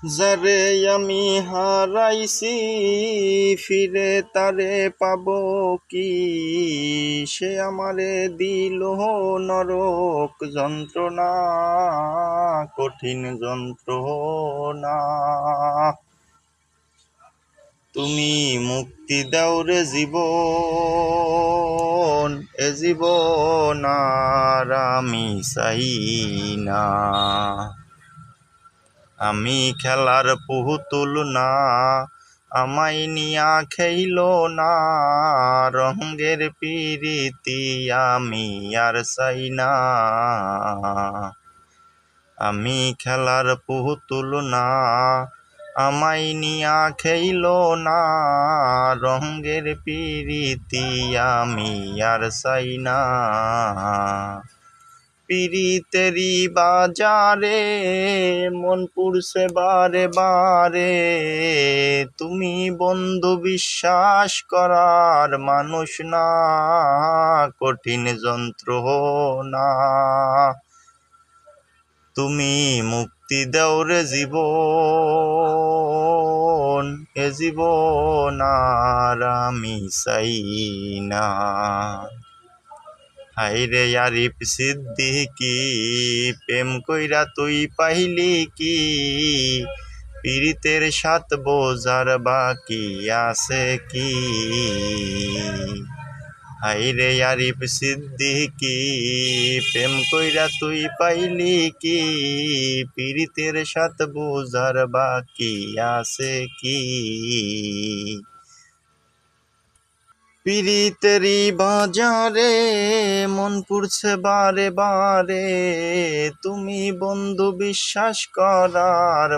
যারে আমি হারাইছি ফিরে তারে পাবো কি? সে আমারে দিল নরক যন্ত্রণা, কঠিন যন্ত্রণা। তুমি মুক্তি দাও রে জীবন, এ জীবন আর আমি চাই না। আমি খেলার পুতুল না, আমায় নিয়া খেইলো না। রঙ্গের পিরিতি আমি আর চাই না। আমি খেলার পুতুল না, আমায় নিয়া খেইলো না। রঙ্গের পিরিতি আমি আর চাই না। পিরিতেরি বাজারে মন পুড়ছে বারে বারে। তুমি বন্ধু বিশ্বাস করার মানুষ না, কঠিন যন্ত্রণা। তুমি মুক্তি দাও রে জীবন, এ জীবন আর আমি চাই না। হাইরে আরিফ সিদ্দিকী, প্রেম কইরা তুই পাইলি কি? পীড়িতের সাত বোঝার বাকি আছে কি? হাইরে আরিফ সিদ্দিকী, প্রেম কইরা তুই পাইলি কি? পীড়িতের সাত বোঝার বাকি আছে কি? পিরিতেরি বাজারে মন পুড়ছে বারে বারে। তুমি বন্ধু বিশ্বাস করার